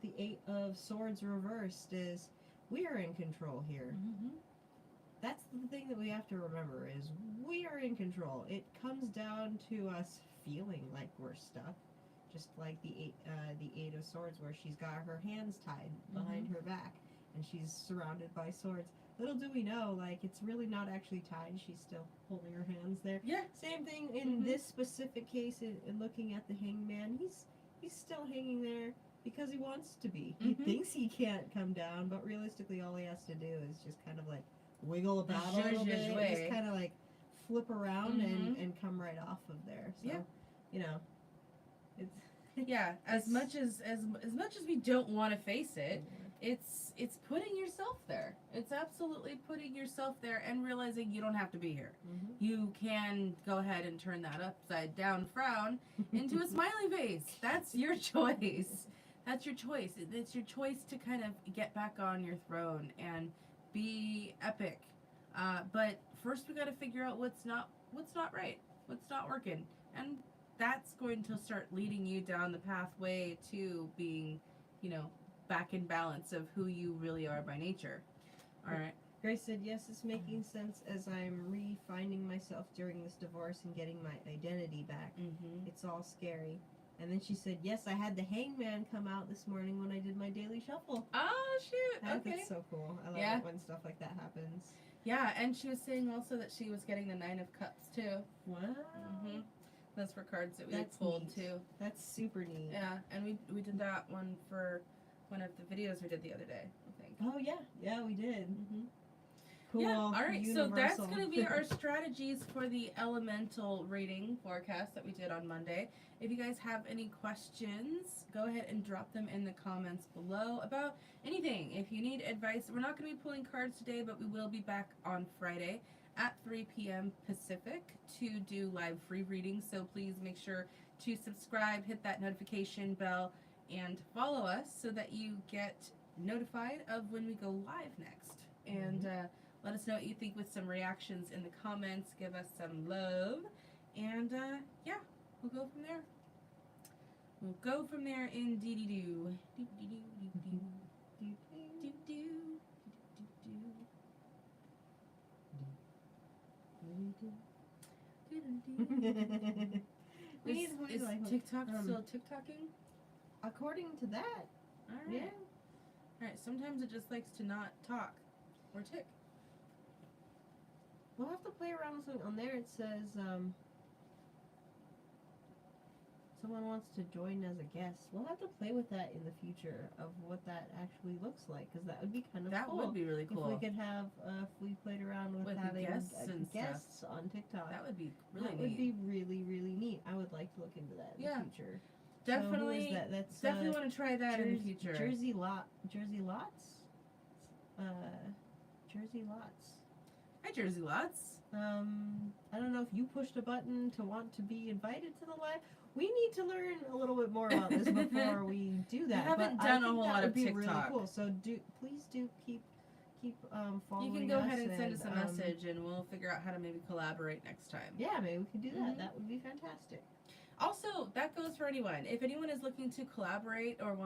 the 8 of Swords reversed? Is we are in control here. Mm-hmm. That's the thing that we have to remember, is we are in control. It comes down to us feeling like we're stuck, just like the 8 of Swords, where she's got her hands tied behind her back and she's surrounded by swords. Little do we know, like, it's really not actually tied. She's still holding her hands there. Yeah. Same thing in this specific case. In looking at the hangman, he's still hanging there because he wants to be. He thinks he can't come down, but realistically, all he has to do is just kind of like wiggle about a little bit, and just kind of like flip around and come right off of there. So, it's Yeah, as much as we don't want to face it, it's putting yourself there. It's absolutely putting yourself there and realizing you don't have to be here. You can go ahead and turn that upside down frown into a smiley face. That's your choice. That's your choice. It's your choice to kind of get back on your throne and be epic. But first we got to figure out what's not right, what's not working, and that's going to start leading you down the pathway to being, back in balance of who you really are by nature. All right. Grace said, yes, it's making sense as I'm re-finding myself during this divorce and getting my identity back. It's all scary. And then she said, yes, I had the hangman come out this morning when I did my daily shuffle. Oh, shoot. Okay. That's so cool. I love it when stuff like that happens. Yeah, and she was saying also that she was getting the 9 of Cups, too. Wow. Those were cards that we pulled, too. That's super neat. Yeah, and we did that one for one of the videos we did the other day, I think. Oh, yeah. Yeah, we did. Cool. Yeah, all right, Universal. so that's going to be our strategies for the elemental reading forecast that we did on Monday. If you guys have any questions, go ahead and drop them in the comments below about anything. If you need advice, we're not going to be pulling cards today, but we will be back on Friday at 3 p.m. Pacific to do live free readings. So please make sure to subscribe, hit that notification bell, and follow us so that you get notified of when we go live next. And let us know what you think with some reactions in the comments. Give us some love. And, yeah, we'll go from there. We'll go from there indeedy-doo. Is TikTok still TikToking? According to that. Alright. Yeah. Alright, sometimes it just likes to not talk or tick. We'll have to play around with something. On there it says, someone wants to join as a guest. We'll have to play with that in the future of what that actually looks like, because that would be kind of cool. That would be really cool. If we could have, if we played around with having guests on TikTok. That would be really neat. That would be really, really neat. I would like to look into that in the future. Definitely. So who is that? That's definitely want to try that in the future. Jersey Lots? Jersey Lots. Hi, Jersey Lots. I don't know if you pushed a button to want to be invited to the live. We need to learn a little bit more about this before we do that. We haven't done a whole lot of TikTok. Really cool. So please keep following us. You can go ahead and send us a message, and we'll figure out how to maybe collaborate next time. Yeah, maybe we could do that. That would be fantastic. Also, that goes for anyone. If anyone is looking to collaborate or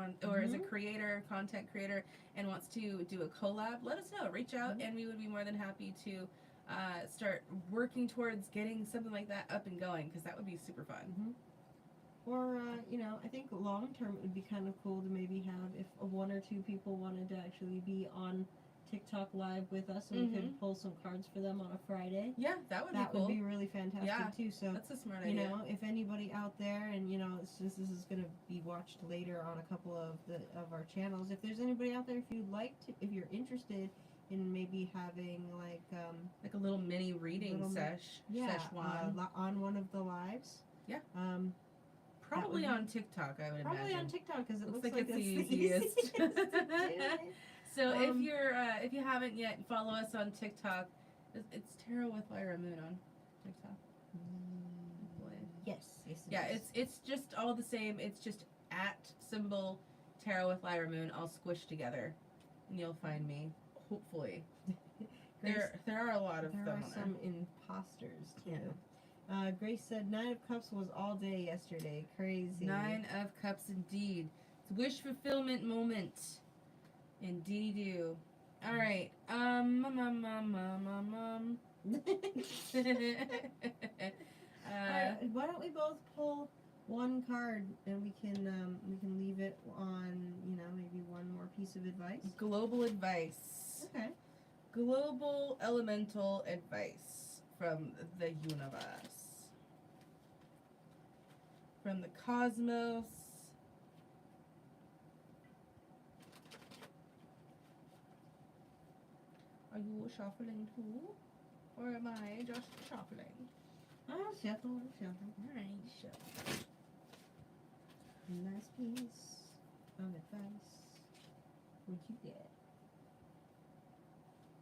is a creator, content creator, and wants to do a collab, let us know. Reach out, and we would be more than happy to start working towards getting something like that up and going, because that would be super fun. Or, I think long term it would be kind of cool to maybe have, if 1 or 2 people wanted to actually be on TikTok live with us, and we could pull some cards for them on a Friday. Yeah, that would be cool. That would be really fantastic too. So that's a smart idea. If anybody out there, and since this is going to be watched later on a couple of our channels, if there's anybody out there, if you're interested in maybe having like Like a little mini reading little sesh one. on one of the lives. Yeah. would Probably be- on TikTok, I would Probably imagine. on TikTok because it Looks looks like like it's it's the easiest. to do it. So Um, if you haven't yet, follow us on TikTok. It's Tarot with Lyra Moon on TikTok. Yes. Yeah, it's just all the same. It's just at symbol Tarot with Lyra Moon all squished together, and you'll find me. Hopefully, Grace, there are a lot of there them are on some imposters too. Yeah. Grace said 9 of Cups was all day yesterday. Crazy. there. 9 of Cups, indeed. It's wish fulfillment moment. Indeed, do. All right. Why don't we both pull one card and we can leave it on, maybe one more piece of advice. Global advice. Okay. Global elemental advice from the universe. From the cosmos. Are you shuffling too? Or am I just shuffling? Oh, shuffle. Alright, shuffle. Last piece of advice. What you get?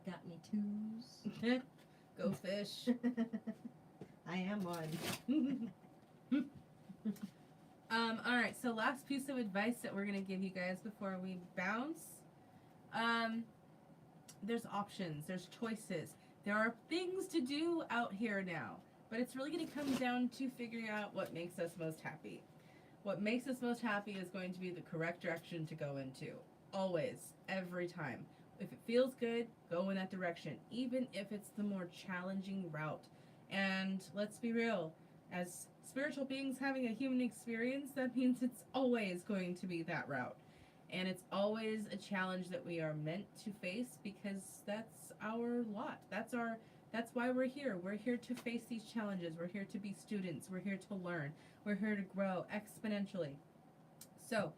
Got any twos? Go fish. I am one. Alright, so last piece of advice that we're gonna give you guys before we bounce. There's options, there's choices. There are things to do out here now, but it's really gonna come down to figuring out what makes us most happy. What makes us most happy is going to be the correct direction to go into. Always, every time. If it feels good, go in that direction, even if it's the more challenging route. And let's be real, as spiritual beings having a human experience, that means it's always going to be that route. And it's always a challenge that we are meant to face because that's our lot. That's why we're here. We're here to face these challenges. We're here to be students. We're here to learn. We're here to grow exponentially. So,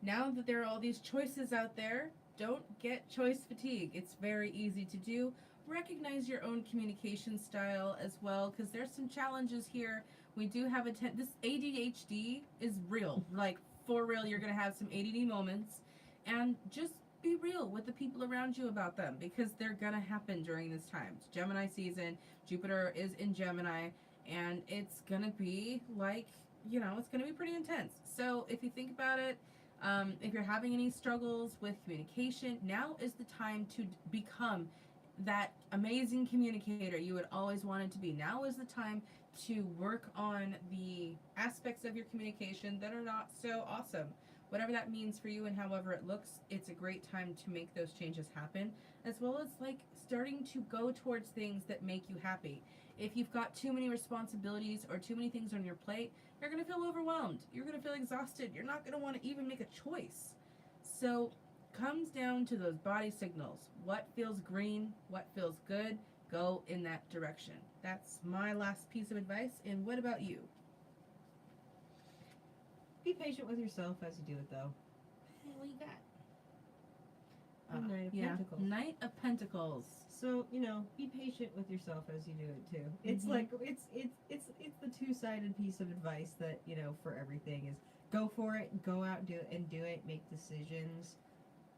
now that there are all these choices out there, don't get choice fatigue. It's very easy to do. Recognize your own communication style as well, because there's some challenges here. We do have this ADHD is real. Like, for real, you're going to have some ADD moments. And just be real with the people around you about them, because they're going to happen during this time. It's Gemini season. Jupiter is in Gemini. And it's going to be like, it's going to be pretty intense. So if you think about it, if you're having any struggles with communication, now is the time to become that amazing communicator you had always wanted to be. Now is the time to work on the aspects of your communication that are not so awesome. Whatever that means for you and however it looks, it's a great time to make those changes happen, as well as like starting to go towards things that make you happy. If you've got too many responsibilities or too many things on your plate, you're going to feel overwhelmed. You're going to feel exhausted. You're not going to want to even make a choice. So, comes down to those body signals. What feels green? What feels good? Go in that direction. That's my last piece of advice. And what about you? Be patient with yourself as you do it, though. What you got? Knight of Pentacles. Knight of Pentacles. So, be patient with yourself as you do it too. It's like it's the two-sided piece of advice that, for everything is go for it, go out, do it, make decisions.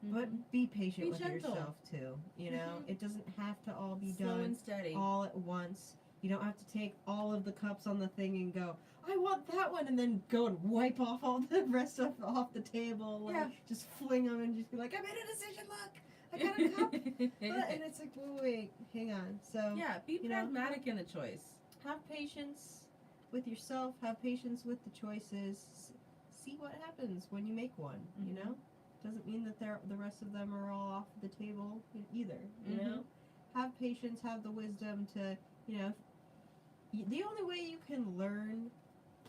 But be patient with yourself too. It doesn't have to all be slow done and steady all at once. You don't have to take all of the cups on the thing and go, I want that one, and then go and wipe off all the rest of off the table. Like, just fling them and just be like, I made a decision. Look, I got a cup. And it's like, wait, hang on. So yeah, be pragmatic in the choice. Have patience with yourself. Have patience with the choices. See what happens when you make one. Doesn't mean that the rest of them are all off the table either. Have patience. Have the wisdom to the only way you can learn,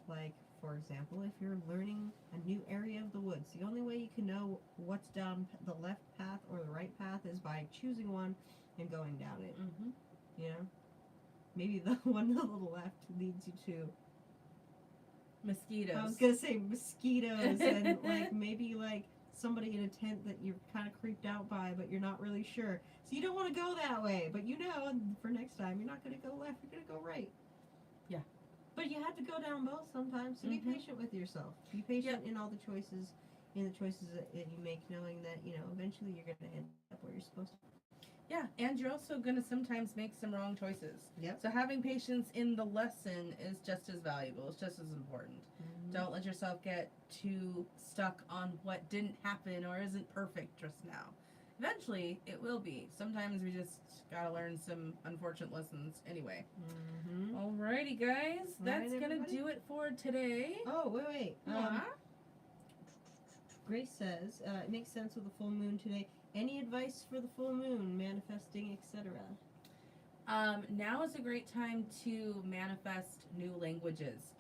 like, for example, if you're learning a new area of the woods, the only way you can know what's down the left path or the right path is by choosing one and going down it. Maybe the one to the left leads you to mosquitoes. I was gonna say mosquitoes and like maybe like somebody in a tent that you're kind of creeped out by, but you're not really sure. So you don't want to go that way, but you know, for next time, you're not going to go left, you're going to go right. Yeah. But you have to go down both sometimes, so be patient with yourself. Be patient in all the choices, that you make, knowing that, you know, eventually you're going to end up where you're supposed to. Yeah, and you're also going to sometimes make some wrong choices. Yep. So having patience in the lesson is just as valuable. It's just as important. Don't let yourself get too stuck on what didn't happen or isn't perfect just now. Eventually, it will be. Sometimes we just gotta learn some unfortunate lessons anyway. Alrighty, guys. That's gonna do it for today. Oh, wait. Yeah. Grace says, it makes sense with the full moon today. Any advice for the full moon, manifesting, etc.? Now is a great time to manifest new languages.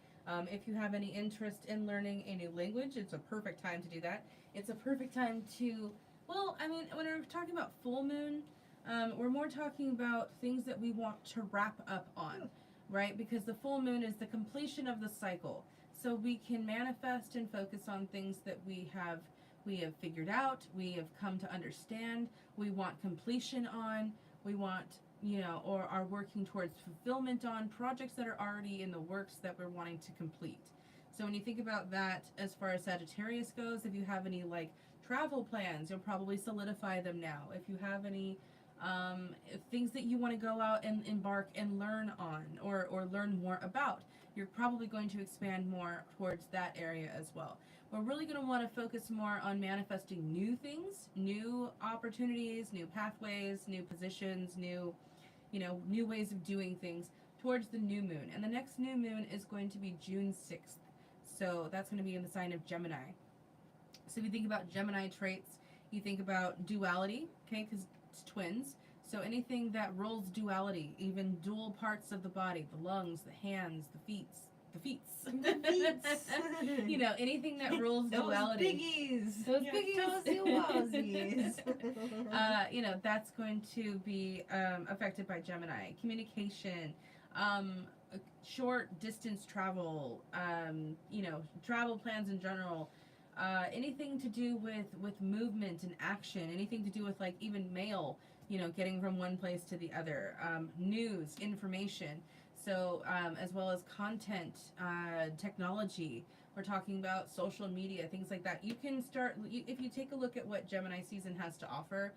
If you have any interest in learning a new language, it's a perfect time to do that. It's a perfect time to, well, I mean, when we're talking about full moon, we're more talking about things that we want to wrap up on, right? Because the full moon is the completion of the cycle. So we can manifest and focus on things that we have figured out, we have come to understand, we want completion on, we want, you know, or are working towards fulfillment on projects that are already in the works that we're wanting to complete. So when you think about that, as far as Sagittarius goes, if you have any like travel plans, you'll probably solidify them now. If you have any things that you want to go out and embark and learn on or learn more about, you're probably going to expand more towards that area as well. We're really going to want to focus more on manifesting new things, new opportunities, new pathways, new positions, new ways of doing things towards the new moon. And the next new moon is going to be June 6th. So that's going to be in the sign of Gemini. So if you think about Gemini traits, you think about duality, okay, because it's twins. So anything that rolls duality, even dual parts of the body, the lungs, the hands, the feet. You know, anything that rolls duality. Those biggies. You know, that's going to be affected by Gemini. Communication, short distance travel, you know, travel plans in general. Anything to do with movement and action, anything to do with like even mail, you know, getting from one place to the other, news, information. So as well as content, technology, we're talking about social media, things like that. You can start, if you take a look at what Gemini season has to offer,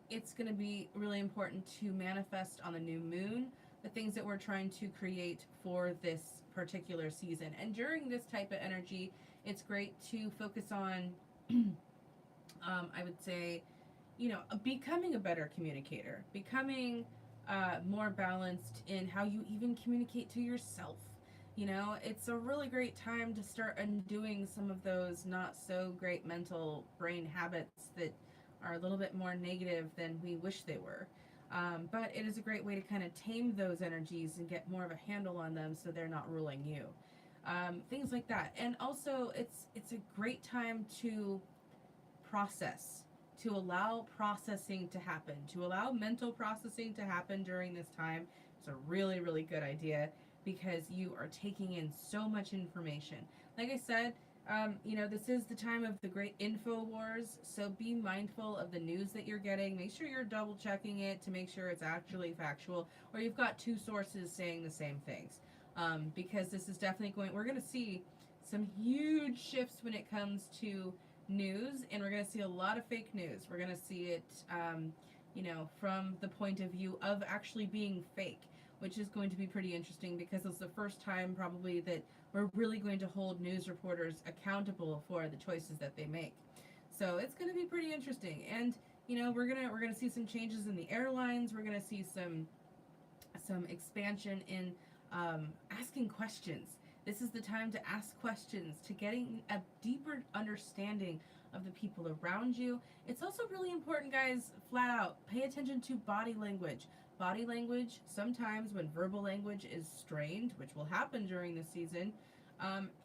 it's going to be really important to manifest on the new moon the things that we're trying to create for this particular season. And during this type of energy, it's great to focus on, I would say, you know, becoming a better communicator, becoming more balanced in how you even communicate to yourself. You know, it's a really great time to start undoing some of those not so great mental brain habits that are a little bit more negative than we wish they were. But it is a great way to kind of tame those energies and get more of a handle on them so they're not ruling you. Things like that. And also, it's a great time to process, to allow processing to happen, to allow mental processing to happen during this time. It's a really, really good idea because you are taking in so much information. Like I said, you know, this is the time of the great info wars, so be mindful of the news that you're getting. Make sure you're double checking it to make sure it's actually factual, or you've got two sources saying the same things. Because this is definitely we're going to see some huge shifts when it comes to news, and we're going to see a lot of fake news. We're going to see it, you know, from the point of view of actually being fake, which is going to be pretty interesting because it's the first time probably that we're really going to hold news reporters accountable for the choices that they make. So it's going to be pretty interesting. And, you know, we're going to see some changes in the airlines. We're going to see some expansion in asking questions. This is the time to ask questions, to getting a deeper understanding of the people around you. It's also really important, guys, flat out, pay attention to body language. Body language, sometimes when verbal language is strained, which will happen during this season,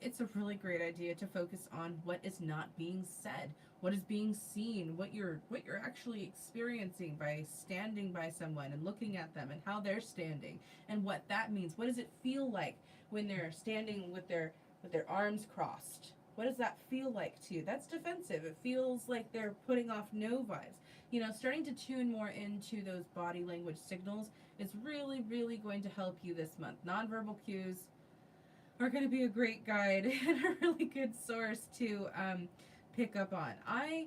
it's a really great idea to focus on what is not being said, what is being seen, what you're actually experiencing by standing by someone and looking at them and how they're standing and what that means. What does it feel like when they're standing with their arms crossed? What does that feel like to you? That's defensive. It feels like they're putting off no vibes. You know, starting to tune more into those body language signals is really, really going to help you this month. Nonverbal cues are going to be a great guide and a really good source to pick up on. I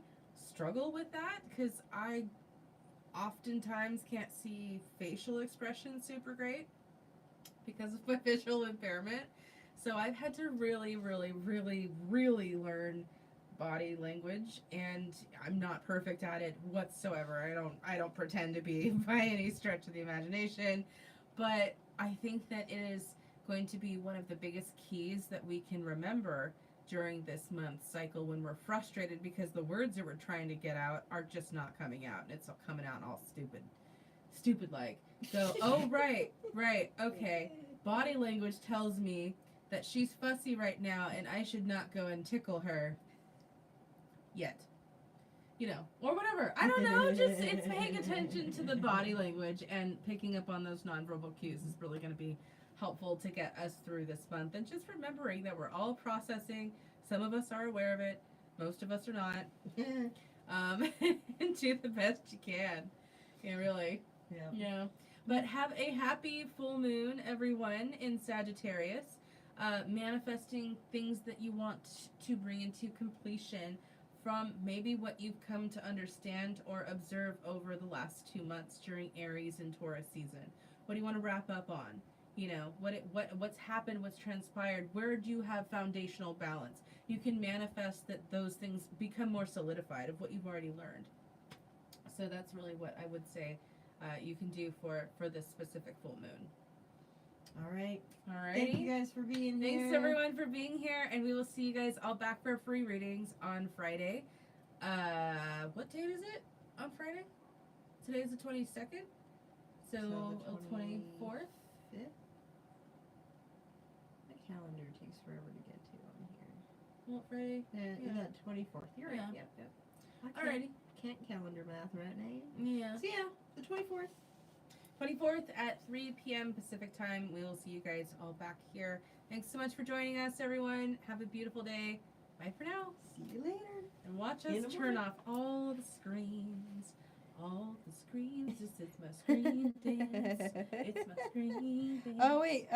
struggle with that because I oftentimes can't see facial expressions super great because of my visual impairment. So I've had to really, really, really, really learn body language, and I'm not perfect at it whatsoever. I don't pretend to be by any stretch of the imagination, but I think that it is going to be one of the biggest keys that we can remember during this month's cycle when we're frustrated because the words that we're trying to get out are just not coming out, and it's all coming out all stupid like. So, oh right, okay. Body language tells me that she's fussy right now and I should not go and tickle her yet. You know, or whatever. I don't know, just it's paying attention to the body language and picking up on those nonverbal cues is really going to be helpful to get us through this month, and just remembering that we're all processing. Some of us are aware of it, most of us are not. And do the best you can. Yeah, really. Yeah. Yeah. But have a happy full moon, everyone, in Sagittarius. Manifesting things that you want to bring into completion from maybe what you've come to understand or observe over the last 2 months during Aries and Taurus season. What do you want to wrap up on? You know, what's happened, what's transpired, where do you have foundational balance? You can manifest that those things become more solidified of what you've already learned. So that's really what I would say you can do for this specific full moon. All right. Alrighty. Thank you guys for being here. Thanks everyone for being here, and we will see you guys all back for free readings on Friday. What date is it on Friday? Today's the 22nd, so the 24th. My calendar takes forever to get to on here. What Friday? Yeah. 24th. You're right. Yeah. Yep. Alrighty. Can't calendar math right now. Yeah. So yeah, the 24th. 24th at 3 p.m. Pacific time. We will see you guys all back here. Thanks so much for joining us, everyone. Have a beautiful day. Bye for now. See you later. And watch us turn off all the screens. All the screens. This is my screen dance. It's my screen dance. Oh wait,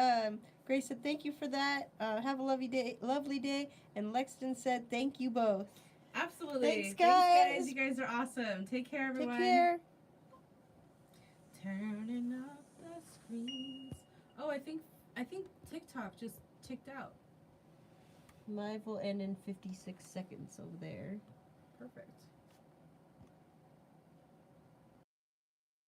Grace said thank you for that. Have a lovely day. And Lexton said thank you both. Absolutely. Thanks, guys. You guys are awesome. Take care, everyone. Take care. Turning up the screens. Oh, I think TikTok just ticked out. Live will end in 56 seconds over there. Perfect.